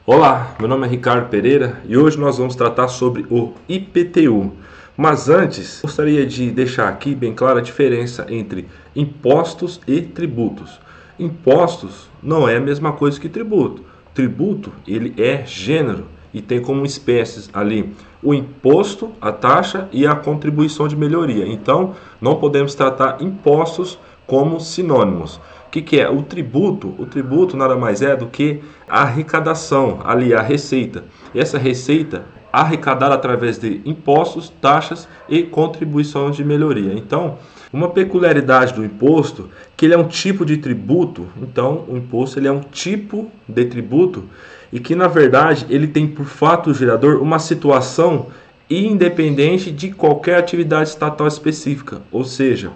Olá, meu nome é Ricardo Pereira e hoje nós vamos tratar sobre o IPTU. Mas antes, gostaria de deixar aqui bem clara a diferença entre impostos e tributos. Impostos não é a mesma coisa que tributo. Tributo, ele é gênero e tem como espécies ali o imposto, a taxa e a contribuição de melhoria. Então, não podemos tratar impostos como sinônimos. O que é o tributo? O tributo nada mais é do que a arrecadação, ali a receita. E essa receita arrecadada através de impostos, taxas e contribuições de melhoria. Então, uma peculiaridade do imposto, que ele é um tipo de tributo. Então, o imposto ele é um tipo de tributo e que, na verdade, ele tem por fato gerador uma situação independente de qualquer atividade estatal específica. Ou seja,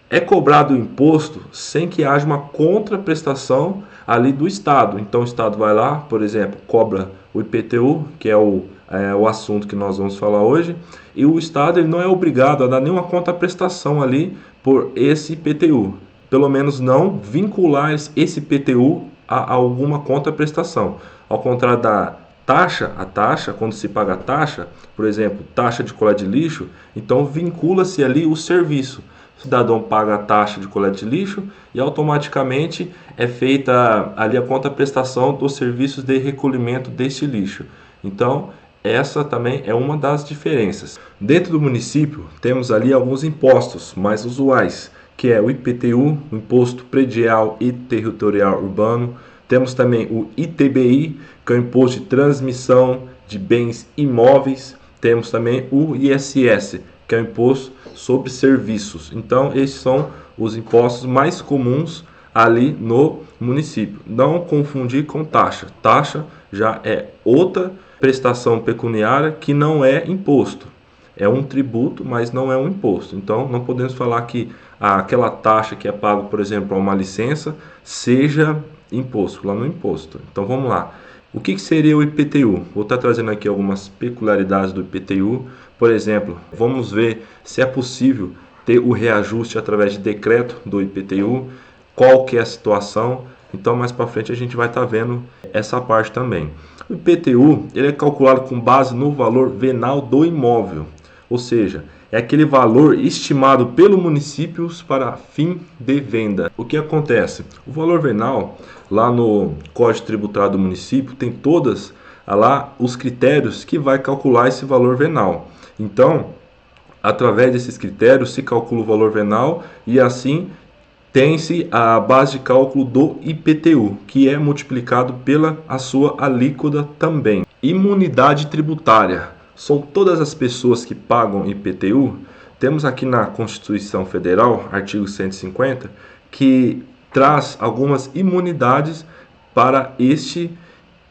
é cobrado o imposto sem que haja uma contraprestação ali do Estado. Então o Estado vai lá, por exemplo, cobra o IPTU, que é o assunto que nós vamos falar hoje, e o Estado ele não é obrigado a dar nenhuma contraprestação ali por esse IPTU. Pelo menos não vincular esse IPTU a alguma contraprestação. Ao contrário da taxa, a taxa, quando se paga a taxa, por exemplo, taxa de coleta de lixo, então vincula-se ali o serviço. O cidadão paga a taxa de coleta de lixo e automaticamente é feita ali a contraprestação dos serviços de recolhimento deste lixo. Então, essa também é uma das diferenças. Dentro do município, temos ali alguns impostos mais usuais, que é o IPTU, o Imposto Predial e Territorial Urbano. Temos também o ITBI, que é o Imposto de Transmissão de Bens Imóveis. Temos também o ISS, que é o Imposto sobre Serviços. Então, esses são os impostos mais comuns ali no município. Não confundir com taxa. Taxa já é outra prestação pecuniária que não é imposto. É um tributo, mas não é um imposto. Então, não podemos falar que aquela taxa que é paga, por exemplo, a uma licença, seja imposto. Lá no imposto. Então, vamos lá. O que seria o IPTU? Vou estar trazendo aqui algumas peculiaridades do IPTU. Por exemplo, vamos ver se é possível ter o reajuste através de decreto do IPTU, qual que é a situação. Então, mais para frente a gente vai estar vendo essa parte também. O IPTU ele é calculado com base no valor venal do imóvel, ou seja, é aquele valor estimado pelo município para fim de venda. O que acontece? O valor venal, lá no Código Tributário do município, tem todas lá os critérios que vai calcular esse valor venal. Então, através desses critérios se calcula o valor venal e assim tem-se a base de cálculo do IPTU, que é multiplicado pela a sua alíquota também. Imunidade tributária. São todas as pessoas que pagam IPTU. Temos aqui na Constituição Federal, artigo 150, que traz algumas imunidades para este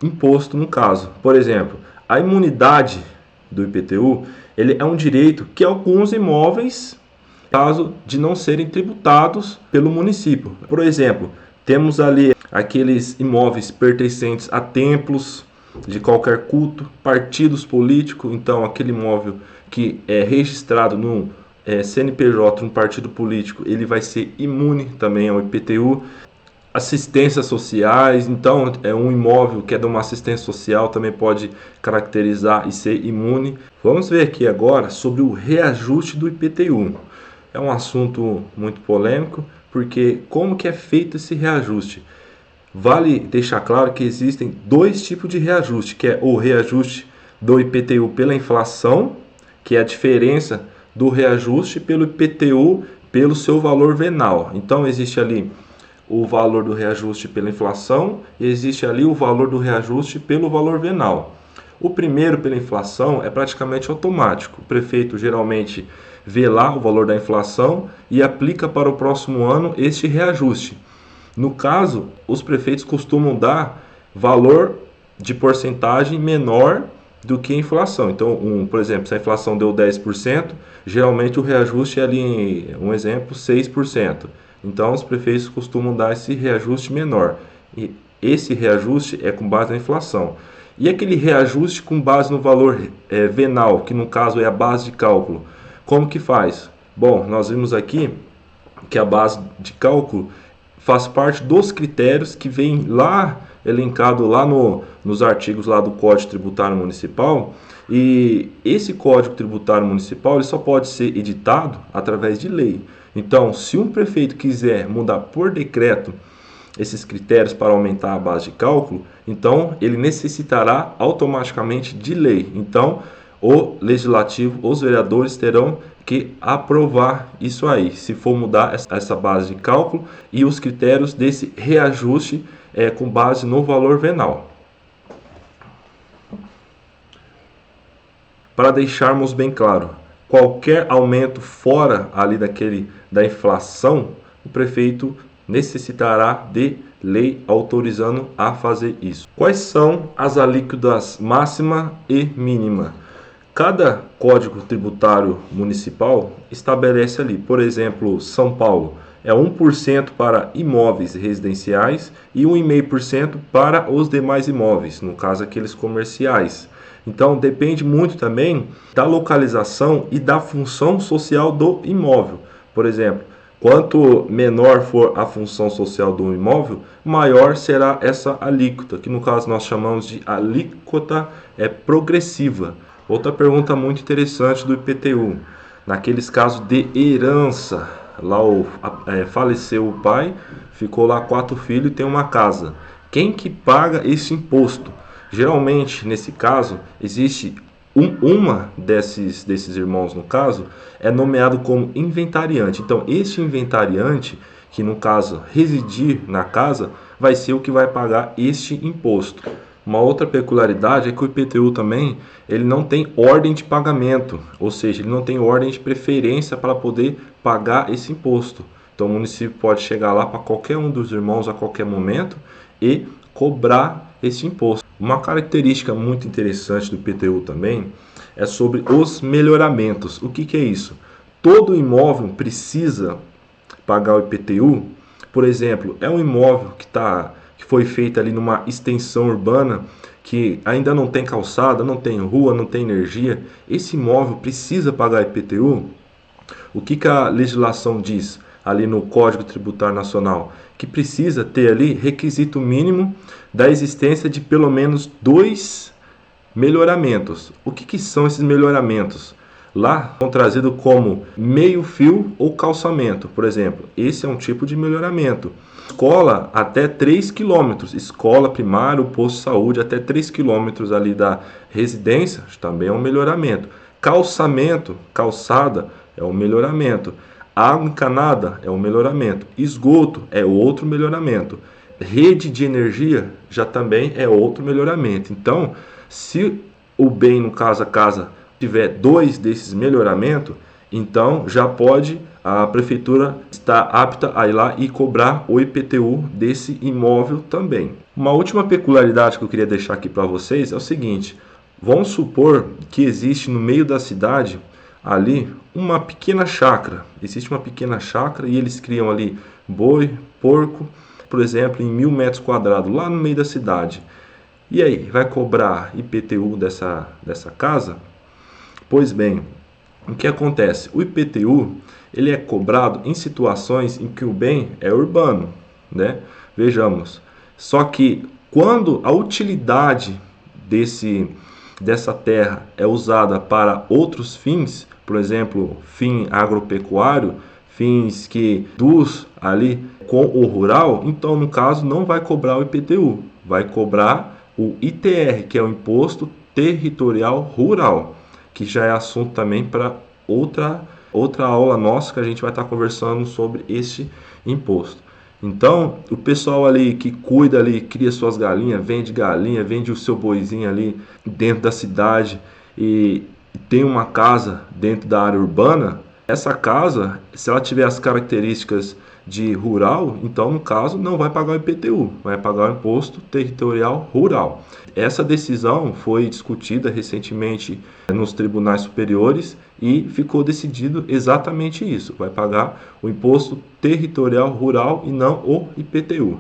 imposto no caso. Por exemplo, a imunidade do IPTU, ele é um direito que alguns imóveis, caso de não serem tributados pelo município. Por exemplo, temos ali aqueles imóveis pertencentes a templos de qualquer culto, partidos políticos, então aquele imóvel que é registrado no CNPJ, um partido político, ele vai ser imune também ao IPTU. Assistências sociais, então é um imóvel que é de uma assistência social também pode caracterizar e ser imune. Vamos ver aqui agora sobre o reajuste do IPTU. É um assunto muito polêmico, porque como que é feito esse reajuste? Vale deixar claro que existem dois tipos de reajuste, que é o reajuste do IPTU pela inflação, que é a diferença do reajuste pelo IPTU pelo seu valor venal. Então existe ali o valor do reajuste pela inflação e existe ali o valor do reajuste pelo valor venal. O primeiro, pela inflação, é praticamente automático. O prefeito geralmente vê lá o valor da inflação e aplica para o próximo ano este reajuste. No caso, os prefeitos costumam dar valor de porcentagem menor do que a inflação. Então, por exemplo, se a inflação deu 10%, geralmente o reajuste é ali, um exemplo, 6%. Então, os prefeitos costumam dar esse reajuste menor. E esse reajuste é com base na inflação. E aquele reajuste com base no valor venal, que no caso é a base de cálculo, como que faz? Bom, nós vimos aqui que a base de cálculo faz parte dos critérios que vem lá elencado lá nos artigos lá do Código Tributário Municipal. E esse Código Tributário Municipal ele só pode ser editado através de lei. Então, se um prefeito quiser mudar por decreto esses critérios para aumentar a base de cálculo, então ele necessitará automaticamente de lei. Então, o legislativo, os vereadores terão que aprovar isso aí, se for mudar essa base de cálculo e os critérios desse reajuste com base no valor venal. Para deixarmos bem claro, qualquer aumento fora ali da inflação, o prefeito necessitará de lei autorizando a fazer isso. Quais são as alíquotas máxima e mínima? Cada Código Tributário Municipal estabelece ali, por exemplo, São Paulo é 1% para imóveis residenciais e 1,5% para os demais imóveis, no caso aqueles comerciais. Então depende muito também da localização e da função social do imóvel. Por exemplo, quanto menor for a função social do imóvel, maior será essa alíquota, que no caso nós chamamos de alíquota progressiva. Outra pergunta muito interessante do IPTU, naqueles casos de herança, lá faleceu o pai, ficou lá 4 filhos e tem uma casa. Quem que paga esse imposto? Geralmente, nesse caso, existe uma desses irmãos, no caso, é nomeado como inventariante. Então, esse inventariante, que no caso residir na casa, vai ser o que vai pagar este imposto. Uma outra peculiaridade é que o IPTU também ele não tem ordem de pagamento, ou seja, ele não tem ordem de preferência para poder pagar esse imposto. Então, o município pode chegar lá para qualquer um dos irmãos a qualquer momento e cobrar esse imposto. Uma característica muito interessante do IPTU também é sobre os melhoramentos. O que é isso? Todo imóvel precisa pagar o IPTU. Por exemplo, é um imóvel que foi feito ali numa extensão urbana que ainda não tem calçada, não tem rua, não tem energia. Esse imóvel precisa pagar IPTU. O que a legislação diz ali no Código Tributário Nacional? Que precisa ter ali requisito mínimo da existência de pelo menos 2 melhoramentos. O que são esses melhoramentos? Lá são trazidos como meio fio ou calçamento, por exemplo. Esse é um tipo de melhoramento. Escola até 3 km, escola primária, posto de saúde até 3 km ali da residência, também é um melhoramento. Calçamento, calçada, é um melhoramento. Água encanada é um melhoramento. Esgoto é outro melhoramento. Rede de energia já também é outro melhoramento. Então, se o bem, no caso a casa, tiver 2 desses melhoramentos, então já pode a prefeitura estar apta a ir lá e cobrar o IPTU desse imóvel também. Uma última peculiaridade que eu queria deixar aqui para vocês é o seguinte: vamos supor que existe no meio da cidade ali uma pequena chácara. Existe uma pequena chácara e eles criam ali boi, porco, por exemplo, em 1.000 metros quadrados, lá no meio da cidade. E aí, vai cobrar IPTU dessa casa? Pois bem, o que acontece? O IPTU ele é cobrado em situações em que o bem é urbano, né? Vejamos, só que quando a utilidade dessa terra é usada para outros fins, por exemplo, fim agropecuário, fins que dos ali com o rural, então no caso não vai cobrar o IPTU, vai cobrar o ITR, que é o Imposto Territorial Rural, que já é assunto também para outra aula nossa que a gente vai estar conversando sobre este imposto. Então, o pessoal ali que cuida ali, cria suas galinhas, vende o seu boizinho ali dentro da cidade e tem uma casa dentro da área urbana, essa casa, se ela tiver as características de rural, então no caso não vai pagar o IPTU, vai pagar o Imposto Territorial Rural. Essa decisão foi discutida recentemente nos tribunais superiores e ficou decidido exatamente isso, vai pagar o Imposto Territorial Rural e não o IPTU.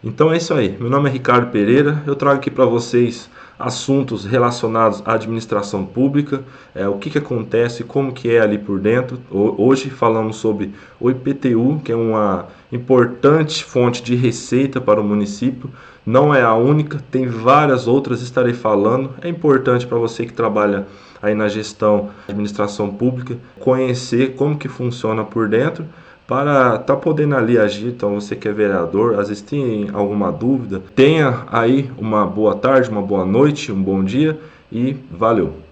Então é isso aí, meu nome é Ricardo Pereira, eu trago aqui para vocês assuntos relacionados à administração pública, o que acontece, como que é ali por dentro. Hoje falamos sobre o IPTU, que é uma importante fonte de receita para o município. Não é a única, tem várias outras, estarei falando. É importante para você que trabalha aí na gestão, administração pública, conhecer como que funciona por dentro, para estar podendo ali agir. Então você que é vereador, às vezes tem alguma dúvida, tenha aí uma boa tarde, uma boa noite, um bom dia e valeu!